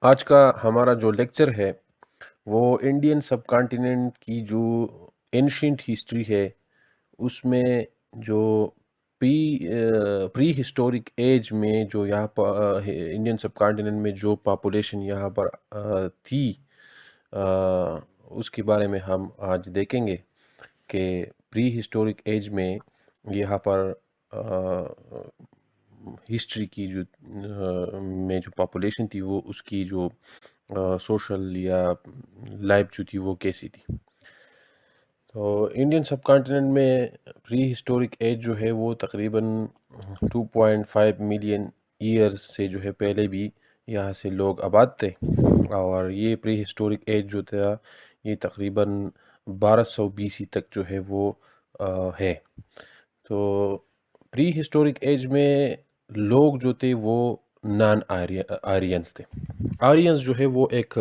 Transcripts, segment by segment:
آج کا ہمارا جو لیکچر ہے وہ انڈین سب کانٹیننٹ کی جو اینشینٹ ہسٹری ہے اس میں جو پری ہسٹورک ایج میں جو یہاں پر انڈین سب کانٹیننٹ میں جو پاپولیشن یہاں پر تھی اس کے بارے میں ہم آج دیکھیں گے کہ پری ہسٹورک ایج میں یہاں پر ہسٹری کی جو میں جو پاپولیشن تھی وہ اس کی جو سوشل یا لائف جو تھی وہ کیسی تھی. تو انڈین سب کانٹیننٹ میں پری ہسٹورک ایج جو ہے وہ تقریباً 2.5 ملین ایئرز سے جو ہے پہلے بھی یہاں سے لوگ آباد تھے، اور یہ پری ہسٹورک ایج جو تھا یہ تقریباً 1200 BC تک جو ہے وہ ہے. تو پری ہسٹورک ایج میں لوگ جو تھے وہ نان آرینز تھے. آرینز جو ہے وہ ایک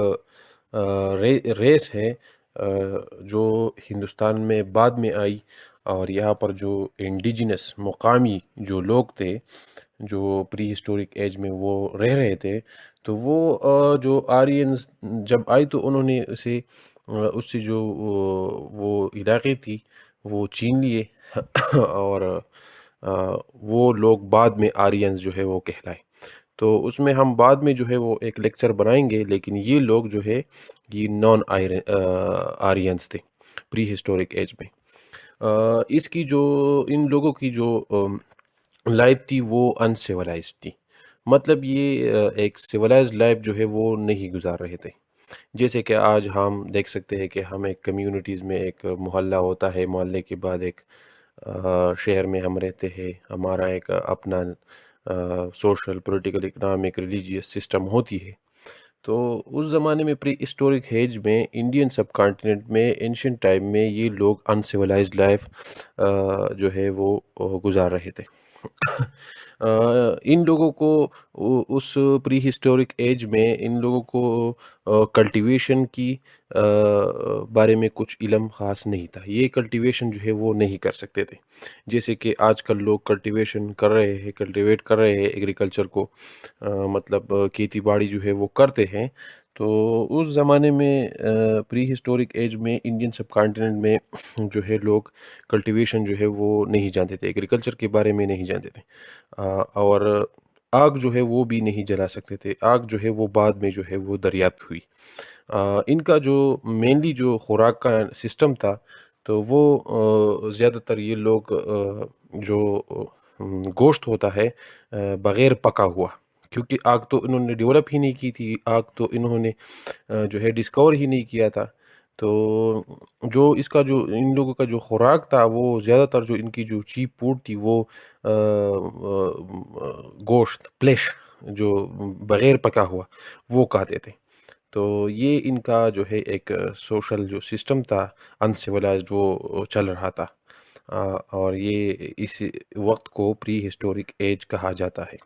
ریس ہے جو ہندوستان میں بعد میں آئی، اور یہاں پر جو انڈیجنس مقامی جو لوگ تھے جو پری ہسٹورک ایج میں وہ رہ رہے تھے، تو وہ جو آرینز جب آئی تو انہوں نے اس سے جو وہ علاقے تھی وہ چھین لیے اور وہ لوگ بعد میں آرینز جو ہے وہ کہلائے. تو اس میں ہم بعد میں جو ہے وہ ایک لیکچر بنائیں گے، لیکن یہ لوگ جو ہے یہ نان آرینز تھے پری ہسٹورک ایج میں. اس کی جو ان لوگوں کی جو لائف تھی وہ انسیولائزڈ تھی، مطلب یہ ایک سیولائزڈ لائف جو ہے وہ نہیں گزار رہے تھے. جیسے کہ آج ہم دیکھ سکتے ہیں کہ ہم ایک کمیونٹیز میں ایک محلہ ہوتا ہے، محلے کے بعد ایک شہر میں ہم رہتے ہیں، ہمارا ایک اپنا social, political, economic, religious system ہوتی ہے. تو اس زمانے میں پری ہسٹورک ایج میں انڈین سب کانٹیننٹ میں اینشنٹ ٹائم میں یہ لوگ انسیولائزڈ لائف جو ہے وہ گزار رہے تھے. ان لوگوں کو اس پری ہسٹورک ایج میں ان لوگوں کو کلٹیویشن کی بارے میں کچھ علم خاص نہیں تھا. یہ کلٹیویشن جو ہے وہ نہیں کر سکتے تھے جیسے کہ آج کل لوگ کلٹیویشن کر رہے ہیں، کلٹیویٹ کر رہے ہیں ایگریکلچر کو، مطلب کھیتی باڑی جو ہے وہ کرتے ہیں. تو اس زمانے میں پری ہسٹورک ایج میں انڈین سب کانٹیننٹ میں جو ہے لوگ کلٹیویشن جو ہے وہ نہیں جانتے تھے، ایگریکلچر کے بارے میں نہیں جانتے تھے، اور آگ جو ہے وہ بھی نہیں جلا سکتے تھے. آگ جو ہے وہ بعد میں جو ہے وہ دریافت ہوئی. ان کا جو مینلی جو خوراک کا سسٹم تھا تو وہ زیادہ تر یہ لوگ جو گوشت ہوتا ہے بغیر پکا ہوا، کیونکہ آگ تو انہوں نے ڈیولپ ہی نہیں کی تھی، آگ تو انہوں نے جو ہے ڈسکور ہی نہیں کیا تھا. تو جو اس کا جو ان لوگوں کا جو خوراک تھا وہ زیادہ تر جو ان کی جو چیپ فوڈ تھی وہ گوشت، فلیش جو بغیر پکا ہوا وہ کھاتے تھے. تو یہ ان کا جو ہے ایک سوشل جو سسٹم تھا انسیولائزڈ وہ چل رہا تھا، اور یہ اس وقت کو پری ہسٹورک ایج کہا جاتا ہے.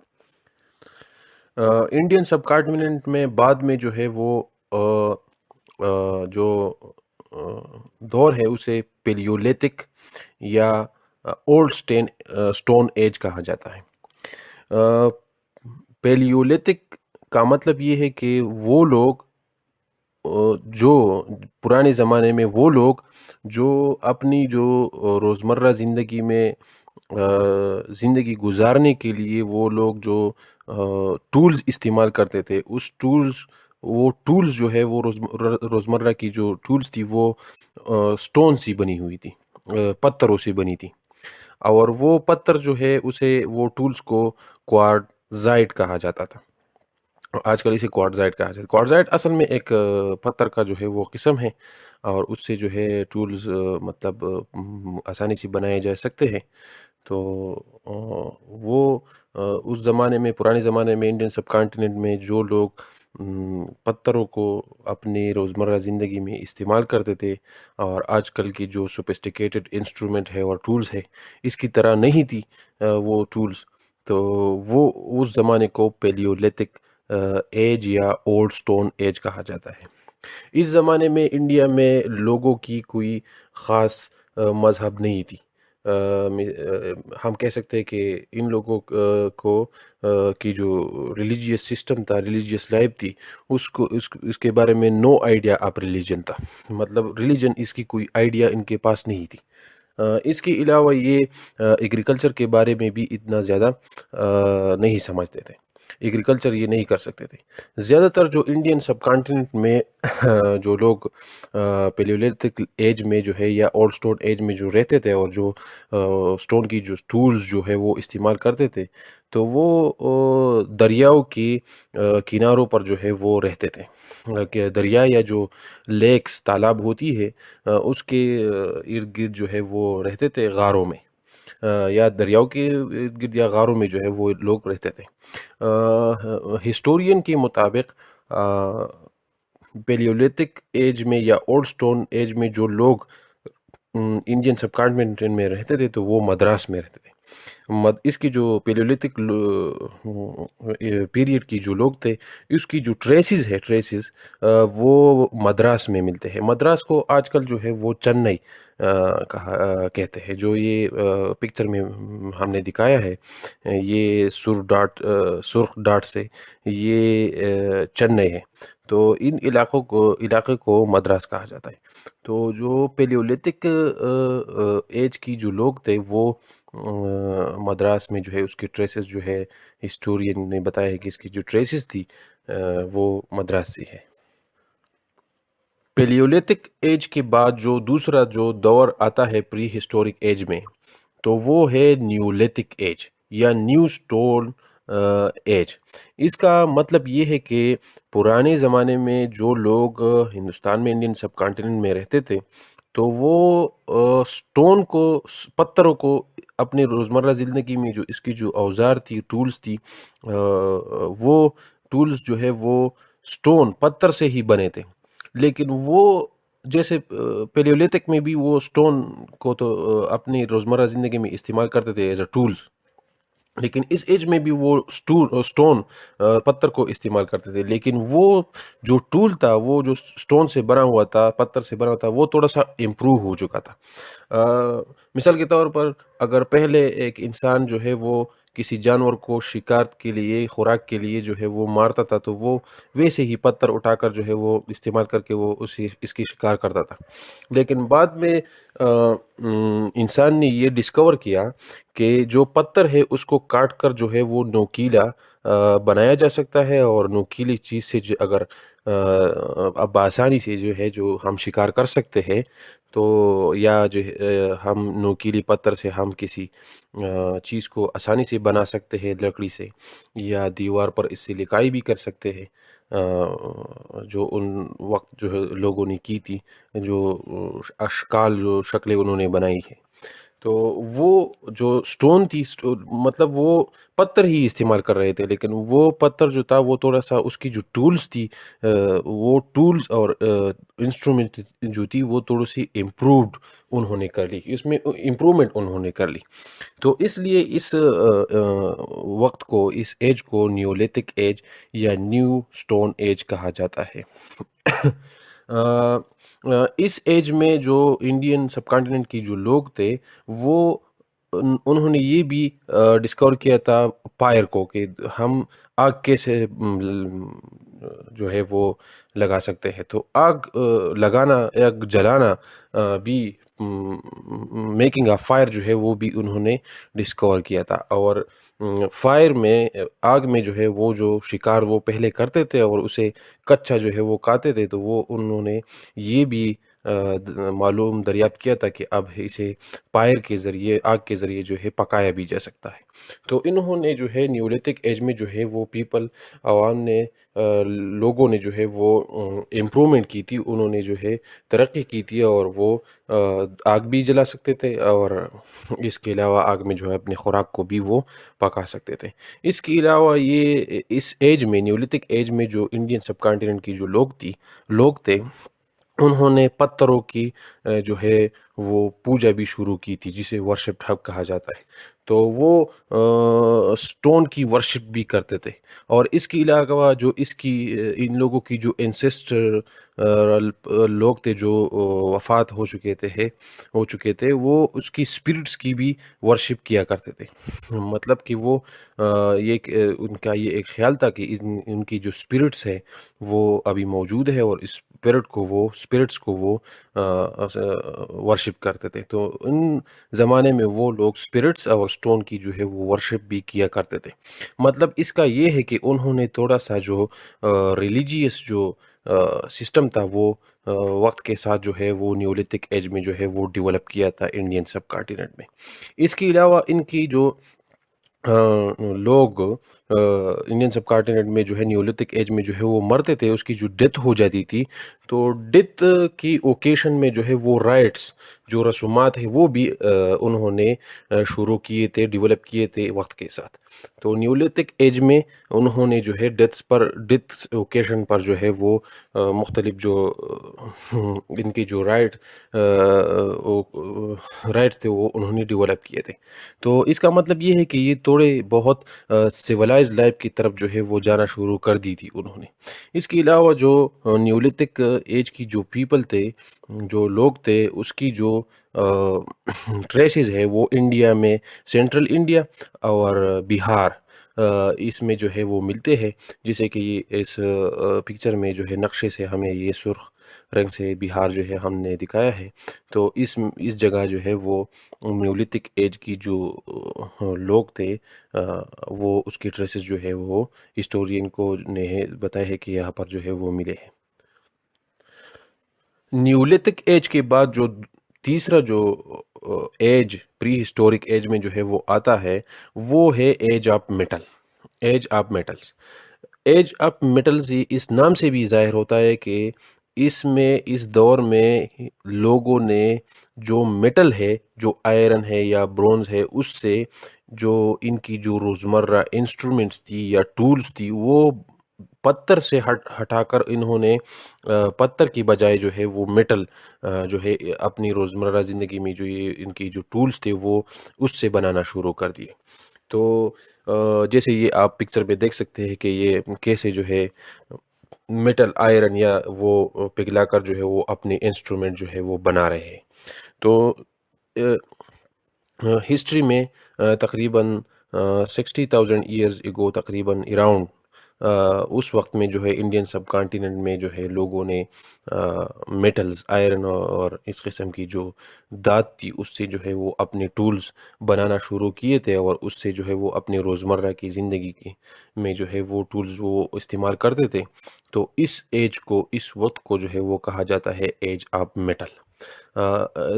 انڈین سب کانٹیننٹ میں بعد میں جو ہے وہ جو دور ہے اسے پیلیولیتک یا اولڈ سٹون ایج کہا جاتا ہے. پیلیولیتک کا مطلب یہ ہے کہ وہ لوگ جو پرانے زمانے میں وہ لوگ جو اپنی جو روزمرہ زندگی میں زندگی گزارنے کے لیے وہ لوگ جو ٹولز استعمال کرتے تھے، اس وہ ٹولز جو ہے وہ روزمرہ کی جو ٹولز تھی وہ سٹون سے بنی ہوئی تھی، پتھروں سے بنی تھی. اور وہ پتھر جو ہے اسے وہ ٹولز کو کوارٹزائٹ کہا جاتا تھا. آج کل اسے کوارٹزائٹ کہا جاتا ہے. کوارٹزائٹ اصل میں ایک پتھر کا جو ہے وہ قسم ہے، اور اس سے جو ہے ٹولز مطلب آسانی سے بنائے جا سکتے ہیں. تو وہ اس زمانے میں، پرانے زمانے میں انڈین سب کانٹیننٹ میں جو لوگ پتھروں کو اپنی روزمرہ زندگی میں استعمال کرتے تھے، اور آج کل کی جو سوفسٹیکیٹڈ انسٹرومنٹ ہے اور ٹولز ہے اس کی طرح نہیں تھی وہ ٹولز، تو وہ اس زمانے کو پیلیولیتک ایج یا اولڈ سٹون ایج کہا جاتا ہے. اس زمانے میں انڈیا میں لوگوں کی کوئی خاص مذہب نہیں تھی. ہم کہہ سکتے ہیں کہ ان لوگوں کو کی جو ریلیجیس سسٹم تھا، ریلیجیس لائف تھی، اس کے بارے میں نو آئیڈیا آف ریلیجن تھا، مطلب ریلیجن اس کی کوئی آئیڈیا ان کے پاس نہیں تھی۔ اس کے علاوہ یہ ایگریکلچر کے بارے میں بھی اتنا زیادہ نہیں سمجھتے تھے، ایگریکلچر یہ نہیں کر سکتے تھے۔ زیادہ تر جو انڈین سب کانٹیننٹ میں جو لوگ پیلیولیتھک ایج میں جو ہے یا اولڈ اسٹون ایج میں جو رہتے تھے اور جو اسٹون کی جو ٹولز جو ہے وہ استعمال کرتے تھے، تو وہ دریاؤں کی کناروں پر جو ہے وہ رہتے تھے، کہ دریا یا جو لیکس تالاب ہوتی ہے اس کے ارد گرد جو ہے وہ رہتے تھے، غاروں میں یا دریاؤں کے ارد گرد یا غاروں میں جو ہے وہ لوگ رہتے تھے۔ ہسٹورین کے مطابق پیلیولیتھک ایج میں یا اولڈ اسٹون ایج میں جو لوگ انڈین سب کانٹیننٹ میں رہتے تھے تو وہ مدراس میں رہتے تھے۔ اس کی جو پیلیولیتھک پیریڈ کی جو لوگ تھے، اس کی جو ٹریسز وہ مدراس میں ملتے ہیں۔ مدراس کو آج کل جو ہے وہ چنئی کہتے ہیں، جو یہ پکچر میں ہم نے دکھایا ہے، یہ سرخ ڈاٹ سے یہ چنئی ہے، تو ان علاقے کو مدراس کہا جاتا ہے۔ تو جو پیلیولیتھک ایج کی جو لوگ تھے وہ مدراس میں جو ہے اس کی ٹریسز جو ہے، ہسٹورین نے بتایا ہے کہ اس کی جو ٹریسز تھی وہ مدراس سے ہے۔ پیلیولیتھک ایج کے بعد جو دوسرا جو دور آتا ہے پری ہسٹورک ایج میں، تو وہ ہے نیولیتھک ایج یا نیو اسٹون ایج۔ اس کا مطلب یہ ہے کہ پرانے زمانے میں جو لوگ ہندوستان میں انڈین سب کانٹیننٹ میں رہتے تھے، تو وہ اسٹون کو، پتھروں کو اپنے روزمرہ زندگی میں جو اس کی جو اوزار تھی، ٹولز تھی، وہ ٹولز جو ہے وہ اسٹون پتھر سے ہی بنے تھے۔ لیکن وہ جیسے پیلیولیتھک میں بھی وہ اسٹون کو تو اپنی روزمرہ زندگی میں استعمال کرتے تھے ایز اے ٹولز، لیکن اس ایج میں بھی وہ اسٹون پتھر کو استعمال کرتے تھے، لیکن وہ جو ٹول تھا، وہ جو اسٹون سے بنا ہوا تھا، پتھر سے بنا ہوا تھا، وہ تھوڑا سا امپروو ہو چکا تھا۔ مثال کے طور پر اگر پہلے ایک انسان جو ہے وہ کسی جانور کو شکار کے لیے، خوراک کے لیے جو ہے وہ مارتا تھا، تو وہ ویسے ہی پتھر اٹھا کر جو ہے وہ استعمال کر کے وہ اس کی شکار کرتا تھا۔ لیکن بعد میں انسان نے یہ ڈسکور کیا کہ جو پتھر ہے اس کو کاٹ کر جو ہے وہ نوکیلا بنایا جا سکتا ہے، اور نوکیلی چیز سے جو اگر اب آسانی سے جو ہے جو ہم شکار کر سکتے ہیں، تو یا جو ہم نوکیلی پتھر سے ہم کسی چیز کو آسانی سے بنا سکتے ہیں، لکڑی سے، یا دیوار پر اس سے لکائی بھی کر سکتے ہیں، جو ان وقت جو ہے لوگوں نے کی تھی، جو اشکال، جو شکلیں انہوں نے بنائی ہے۔ تو وہ جو سٹون تھی، مطلب وہ پتھر ہی استعمال کر رہے تھے، لیکن وہ پتھر جو تھا وہ تھوڑا سا اس کی جو ٹولز تھی، وہ ٹولز اور انسٹرومنٹ جو تھی وہ تھوڑی سی امپرووڈ انہوں نے کر لی، اس میں امپرومنٹ انہوں نے کر لی۔ تو اس لیے اس وقت کو، اس ایج کو نیولیتھک ایج یا نیو سٹون ایج کہا جاتا ہے۔ اس ایج میں جو انڈین سب کانٹیننٹ کی جو لوگ تھے، وہ انہوں نے یہ بھی ڈسکور کیا تھا فائر کو، کہ ہم آگ کیسے جو ہے وہ لگا سکتے ہیں۔ تو آگ لگانا، آگ جلانا بھی، میکنگ آف فائر جو ہے وہ بھی انہوں نے ڈسکور کیا تھا۔ اور فائر میں، آگ میں جو ہے وہ جو شکار وہ پہلے کرتے تھے اور اسے کچا جو ہے وہ کھاتے تھے، تو وہ انہوں نے یہ بھی معلوم دریافت کیا تھا کہ اب اسے فائر کے ذریعے، آگ کے ذریعے جو ہے پکایا بھی جا سکتا ہے۔ تو انہوں نے جو ہے نیولیتھک ایج میں جو ہے وہ عوام نے، لوگوں نے جو ہے وہ امپرومنٹ کی تھی، انہوں نے جو ہے ترقی کی تھی، اور وہ آگ بھی جلا سکتے تھے، اور اس کے علاوہ آگ میں جو ہے اپنے خوراک کو بھی وہ پکا سکتے تھے۔ اس کے علاوہ یہ اس ایج میں، نیولیتھک ایج میں، جو انڈین سب کانٹیننٹ کی جو لوگ تھے، انہوں نے پتھروں کی جو ہے وہ پوجا بھی شروع کی تھی، جسے ورشپ ہب کہا جاتا ہے۔ تو وہ سٹون کی ورشپ بھی کرتے تھے، اور اس کے علاوہ جو ان لوگوں کی جو اینسیسٹر لوگ تھے جو وفات ہو چکے تھے، وہ اس کی اسپرٹس کی بھی ورشپ کیا کرتے تھے. مطلب کہ وہ ان کا یہ ایک خیال تھا کہ ان کی جو اسپرٹس ہے وہ ابھی موجود ہے، اور اس اسپرٹس کو وہ ورشپ کرتے تھے. تو ان زمانے میں وہ لوگ اسپرٹس اور اسٹون کی جو ہے وہ ورشپ بھی کیا کرتے تھے. مطلب اس کا یہ ہے کہ انہوں نے تھوڑا سا جو ریلیجیس جو سسٹم تھا وہ وقت کے ساتھ جو ہے وہ نیولتھک ایج میں جو ہے وہ ڈیولپ کیا تھا انڈین سب کانٹیننٹ میں. اس کے علاوہ ان کی جو لوگ انڈین سب کانٹیننٹ میں جو ہے نیولتھک ایج میں جو ہے وہ مرتے تھے، اس کی جو ڈیتھ ہو جاتی تھی، تو ڈیتھ کی اوکیشن میں جو ہے وہ رائٹس جو رسومات ہیں وہ بھی انہوں نے شروع کیے تھے، ڈیولپ کیے تھے وقت کے ساتھ. تو نیولتھک ایج میں انہوں نے جو ہے ڈیتھ اوکیشن پر جو ہے وہ مختلف جو ان کی جو رائٹس تھے وہ انہوں نے ڈیولپ کیے تھے. تو اس کا مطلب یہ ہے کہ یہ تھوڑے بہت سویلائز لائف کی طرف جو ہے وہ جانا شروع کر دی تھی انہوں نے. اس کے علاوہ جو نیولتھک ایج کی جو پیپل تھے، جو لوگ تھے، اس کی جو ٹریسز ہے وہ انڈیا میں سینٹرل انڈیا اور بہار اس میں جو ہے وہ ملتے ہیں. جیسے کہ اس پکچر میں جو ہے نقشے سے ہمیں یہ سرخ رنگ سے بہار جو ہے ہم نے دکھایا ہے. تو اس جگہ جو ہے وہ نیولتھک ایج کی جو لوگ تھے وہ اس کی ٹریسز جو ہے وہ ہسٹورین کو نے بتایا ہے کہ یہاں پر جو ہے وہ ملے ہیں. نیولتھک ایج کے بعد جو تیسرا جو ایج پری ہسٹورک ایج میں جو ہے وہ آتا ہے وہ ہے age of metal. Age of metals. Age of metals اس نام سے بھی ظاہر ہوتا ہے کہ اس دور میں لوگوں نے جو میٹل ہے، جو آئرن ہے یا برونز ہے، اس سے جو ان کی جو روزمرہ انسٹرومنٹس تھی یا ٹولز تھی وہ پتھر سے ہٹا کر انہوں نے پتھر کی بجائے جو ہے وہ میٹل جو ہے اپنی روزمرہ زندگی میں جو ان کی جو ٹولز تھے وہ اس سے بنانا شروع کر دیے. تو جیسے یہ آپ پکچر پہ دیکھ سکتے ہیں کہ یہ کیسے جو ہے میٹل آئرن یا وہ پگھلا کر جو ہے وہ اپنے انسٹرومنٹ جو ہے وہ بنا رہے ہیں. تو ہسٹری میں تقریباً 60,000 ایئرز ایگو تقریباً اراؤنڈ اس وقت میں جو ہے انڈین سب کانٹیننٹ میں جو ہے لوگوں نے میٹلز، آئرن اور اس قسم کی جو دھات تھی اس سے جو ہے وہ اپنے ٹولز بنانا شروع کیے تھے، اور اس سے جو ہے وہ اپنے روزمرہ کی زندگی میں جو ہے وہ ٹولز وہ استعمال کرتے تھے. تو اس وقت کو جو ہے وہ کہا جاتا ہے ایج آف میٹل.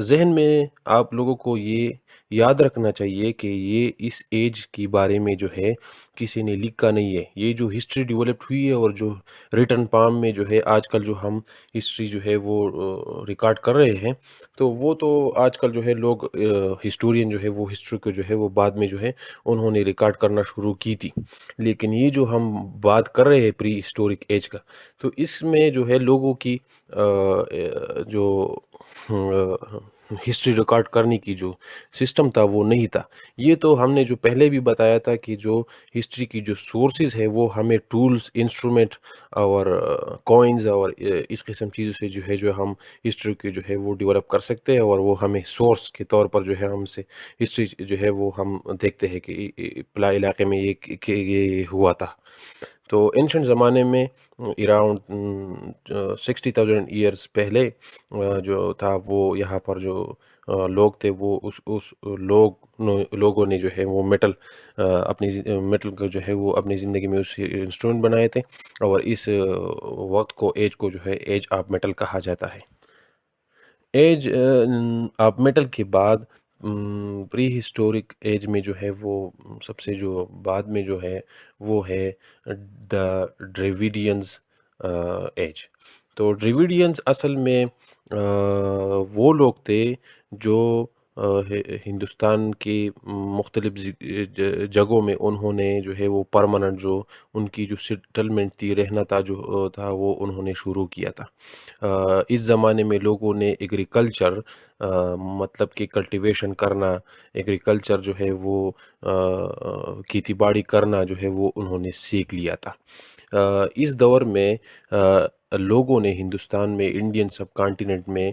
ذہن میں آپ لوگوں کو یہ یاد رکھنا چاہیے کہ یہ اس ایج کی بارے میں جو ہے کسی نے لکھا نہیں ہے. یہ جو ہسٹری ڈیولپڈ ہوئی ہے اور جو ریٹن فارم میں جو ہے آج کل جو ہم ہسٹری جو ہے وہ ریکارڈ کر رہے ہیں، تو وہ تو آج کل جو ہے لوگ ہسٹورین جو ہے وہ ہسٹری کو جو ہے وہ بعد میں جو ہے انہوں نے ریکارڈ کرنا شروع کی تھی. لیکن یہ جو ہم بات کر رہے ہیں پری ہسٹورک ایج کا، تو اس میں جو ہے لوگوں کی جو ہسٹری ریکارڈ کرنے کی جو سسٹم تھا وہ نہیں تھا. یہ تو ہم نے جو پہلے بھی بتایا تھا کہ جو ہسٹری کی جو سورسز ہے وہ ہمیں ٹولز، انسٹرومنٹ اور کوائنز اور اس قسم چیزوں سے جو ہم ہسٹری کی جو ہے وہ ڈیولپ کر سکتے ہیں، اور وہ ہمیں سورس کے طور پر جو ہے ہم سے ہسٹری جو ہے وہ ہم دیکھتے ہیں کہ پلا علاقے میں یہ ہوا تھا. تو اینشنٹ زمانے میں اراؤنڈ 60,000 ایئرز پہلے جو تھا وہ یہاں پر جو لوگ تھے وہ اس لوگوں نے جو ہے وہ میٹل کو جو ہے وہ اپنی زندگی میں اس انسٹرومنٹ بنائے تھے، اور اس وقت کو ایج کو جو ہے ایج آف میٹل کہا جاتا ہے. ایج آف میٹل کے بعد پری ہسٹورک ایج میں جو ہے وہ سب سے جو بعد میں جو ہے وہ ہے دا ڈریویڈینز ایج. تو ڈریویڈینز اصل میں وہ لوگ تھے جو ہندوستان کی مختلف جگہوں میں انہوں نے جو ہے وہ پرماننٹ جو ان کی جو سیٹلمنٹ تھی، رہنا تھا جو تھا وہ انہوں نے شروع کیا تھا. اس زمانے میں لوگوں نے ایگریکلچر مطلب کہ کلٹیویشن کرنا، ایگریکلچر جو ہے وہ کھیتی باڑی کرنا جو ہے وہ انہوں نے سیکھ لیا تھا. اس دور میں لوگوں نے ہندوستان میں انڈین سب کانٹیننٹ میں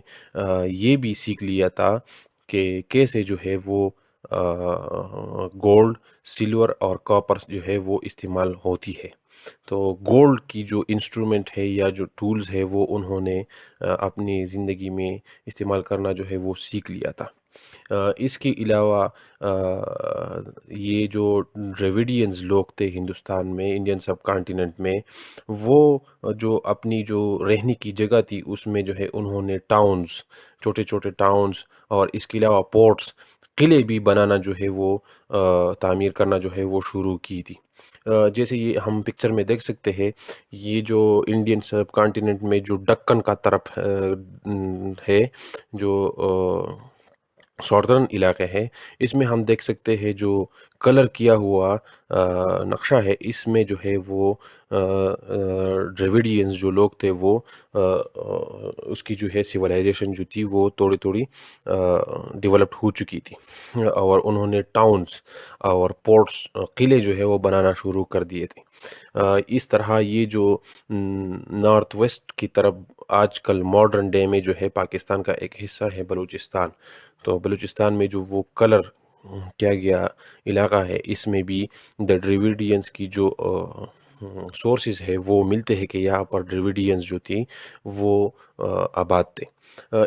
یہ بھی سیکھ لیا تھا کہ کیسے جو ہے وہ گولڈ، سلور اور کاپر جو ہے وہ استعمال ہوتی ہے. تو گولڈ کی جو انسٹرومنٹ ہے یا جو ٹولز ہے وہ انہوں نے اپنی زندگی میں استعمال کرنا جو ہے وہ سیکھ لیا تھا. اس کے علاوہ یہ جو ڈریویڈینز لوگ تھے ہندوستان میں، انڈین سب کانٹیننٹ میں، وہ جو اپنی جو رہنے کی جگہ تھی اس میں جو ہے انہوں نے ٹاؤنز، چھوٹے چھوٹے ٹاؤنز اور اس کے علاوہ پورٹس، قلعے بھی بنانا جو ہے وہ تعمیر کرنا جو ہے وہ شروع کی تھی. جیسے یہ ہم پکچر میں دیکھ سکتے ہیں، یہ جو انڈین سب کانٹیننٹ میں جو دکن کا طرف ہے، جو ساؤترن علاقے ہے، اس میں ہم دیکھ سکتے ہیں جو کلر کیا ہوا نقشہ ہے، اس میں جو ہے وہ ڈریویڈینز جو لوگ تھے وہ اس کی جو ہے سویلائزیشن جو تھی وہ تھوڑی تھوڑی ڈیولپڈ ہو چکی تھی، اور انہوں نے ٹاؤنز اور پورٹس، قلعے جو ہے وہ بنانا شروع کر دیے تھے. اس طرح یہ جو نارتھ ویسٹ کی طرف آج کل ماڈرن ڈے میں جو ہے پاکستان کا ایک حصہ ہے بلوچستان، تو بلوچستان میں جو وہ کلر کیا گیا علاقہ ہے، اس میں بھی دا ڈریویڈینز کی جو سورسز ہے وہ ملتے ہیں کہ یہاں پر ڈریویڈینز جو تھی وہ آباد تھے.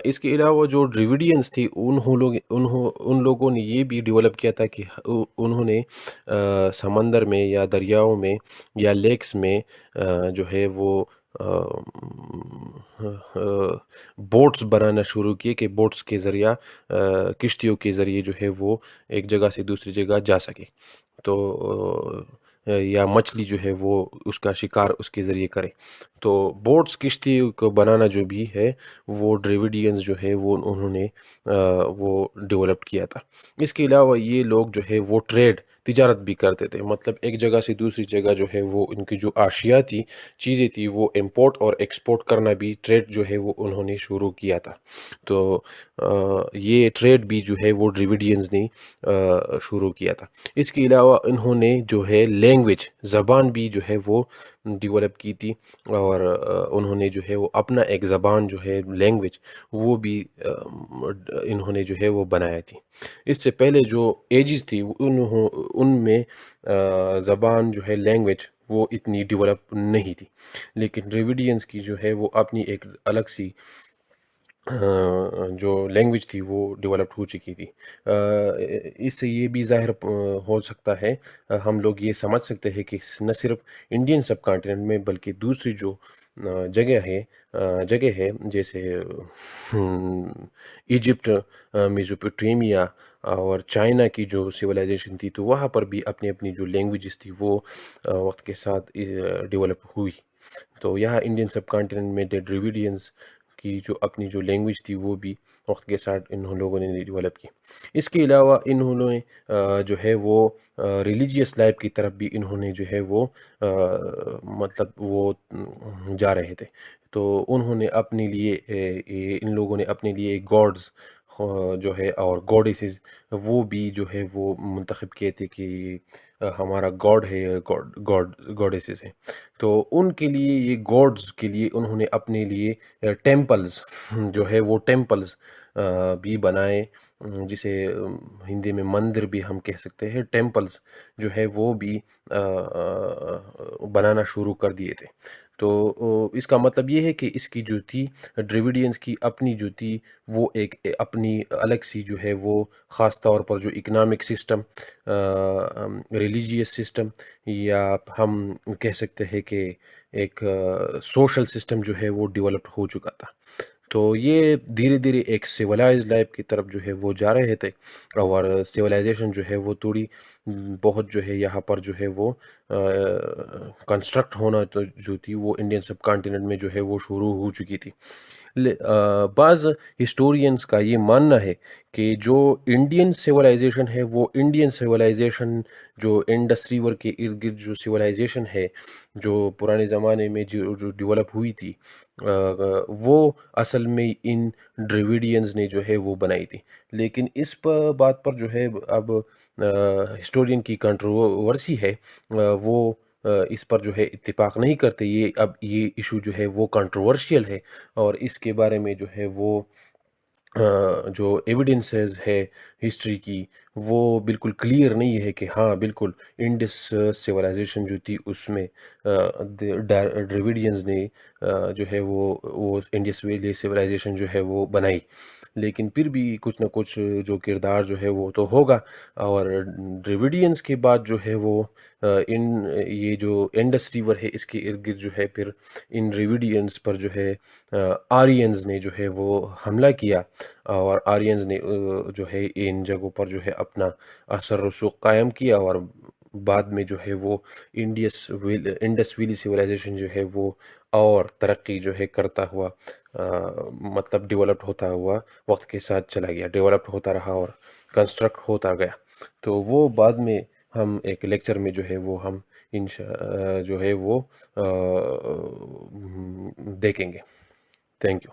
اس کے علاوہ جو ڈریویڈینز تھی ان لوگوں نے یہ بھی ڈیولپ کیا تھا کہ انہوں نے سمندر میں یا دریاؤں میں یا لیکس میں جو ہے وہ بوٹس بنانا شروع کیے کہ بوٹس کے ذریعہ، کشتیوں کے ذریعے جو ہے وہ ایک جگہ سے دوسری جگہ جا سکے. تو یا مچھلی جو ہے وہ اس کا شکار اس کے ذریعے کرے. تو بوٹس، کشتی کو بنانا جو بھی ہے وہ ڈریویڈینز جو ہے وہ انہوں نے وہ ڈیولپ کیا تھا. اس کے علاوہ یہ لوگ جو ہے وہ ٹریڈ، تجارت بھی کرتے تھے، مطلب ایک جگہ سے دوسری جگہ جو ہے وہ ان کی جو اشیاء چیزیں تھی وہ امپورٹ اور ایکسپورٹ کرنا بھی، ٹریڈ جو ہے وہ انہوں نے شروع کیا تھا. تو یہ ٹریڈ بھی جو ہے وہ ڈریویڈینز نے شروع کیا تھا. اس کے علاوہ انہوں نے جو ہے لینگویج، زبان بھی جو ہے وہ ڈیولپ کی تھی، اور انہوں نے جو ہے وہ اپنا ایک زبان جو ہے لینگویج وہ بھی انہوں نے جو ہے وہ بنایا تھی. اس سے پہلے جو ایجز تھی ان میں زبان جو ہے لینگویج وہ اتنی ڈیولپ نہیں تھی، لیکن ڈریویڈینز کی جو ہے وہ اپنی ایک الگ سی جو لینگویج تھی وہ ڈیولپڈ ہو چکی تھی. اس سے یہ بھی ظاہر ہو سکتا ہے، ہم لوگ یہ سمجھ سکتے ہیں کہ نہ صرف انڈین سب کانٹیننٹ میں بلکہ دوسری جو جگہ ہے جیسے ایجپٹ، میزوپوٹیمیا اور چائنا کی جو سویلائزیشن تھی، تو وہاں پر بھی اپنی اپنی جو لینگویجز تھی وہ وقت کے ساتھ ڈیولپ ہوئی. تو یہاں انڈین سب کانٹیننٹ میں ڈریویڈینز کی جو اپنی جو لینگویج تھی وہ بھی وقت کے ساتھ انہوں لوگوں نے ڈیولپ کی. اس کے علاوہ انہوں نے جو ہے وہ ریلیجیس لائف کی طرف بھی انہوں نے جو ہے وہ مطلب وہ جا رہے تھے. تو انہوں نے اپنے لیے، ان لوگوں نے اپنے لیے گاڈز جو ہے اور گوڈیسز وہ بھی جو ہے وہ منتخب کیے تھے کہ ہمارا گاڈ ہے، گوڈیسز ہے. تو ان کے لیے، یہ گاڈز کے لیے انہوں نے اپنے لیے ٹیمپلز جو ہے وہ ٹیمپلز بھی بنائے، جسے ہندی میں مندر بھی ہم کہہ سکتے ہیں. ٹیمپلز جو ہے وہ بھی بنانا شروع کر دیے تھے. تو اس کا مطلب یہ ہے کہ اس کی جو تھی ڈریویڈینز کی اپنی جو تھی وہ ایک اپنی الگ سی جو ہے وہ، خاص طور پر جو اکنامک سسٹم، ریلیجیس سسٹم، یا ہم کہہ سکتے ہیں کہ ایک سوشل سسٹم جو ہے وہ ڈیولپڈ ہو چکا تھا. تو یہ دھیرے دھیرے ایک سویلائز لائف کی طرف جو ہے وہ جا رہے تھے، اور سویلائزیشن جو ہے وہ تھوڑی بہت جو ہے یہاں پر جو ہے وہ کنسٹرکٹ ہونا تو جو تھی وہ انڈین سب کانٹیننٹ میں جو ہے وہ شروع ہو چکی تھی. بعض ہسٹورینز کا یہ ماننا ہے کہ جو انڈین سیولائزیشن ہے وہ انڈین سیولائزیشن جو انڈس ریور کے ارد گرد جو سیولائزیشن ہے، جو پرانے زمانے میں جو ڈیولپ ہوئی تھی، وہ اصل میں ان ڈریویڈینز نے جو ہے وہ بنائی تھی. لیکن اس بات پر جو ہے اب ہسٹورین کی کنٹروورسی ہے. وہ اس پر جو ہے اتفاق نہیں کرتے. اب یہ ایشو جو ہے وہ کنٹروورشیل ہے، اور اس کے بارے میں جو ہے وہ جو ایویڈنسز ہے ہسٹری کی، وہ بالکل کلیئر نہیں ہے کہ ہاں بالکل انڈس سویلائزیشن جو تھی اس میں ڈریویڈینز نے جو ہے وہ انڈس ویلی سویلائزیشن جو ہے وہ بنائی. لیکن پھر بھی کچھ نہ کچھ جو کردار جو ہے وہ تو ہوگا. اور ڈریویڈینز کے بعد جو ہے وہ یہ جو انڈس ریور ہے اس کے ارد گرد جو ہے پھر ان ڈریویڈینز پر جو ہے آرینز نے جو ہے وہ حملہ کیا، اور آرینز نے جو ہے ان جگہوں پر جو ہے اپنا اثر رسوخ قائم کیا، اور بعد میں جو ہے وہ انڈس ویلی سویلائزیشن جو ہے وہ اور ترقی جو ہے کرتا ہوا، مطلب ڈیولپڈ ہوتا ہوا وقت کے ساتھ چلا گیا، ڈیولپڈ ہوتا رہا اور کنسٹرکٹ ہوتا گیا. تو وہ بعد میں ہم ایک لیکچر میں جو ہے وہ ہم جو ہے وہ دیکھیں گے. Thank you.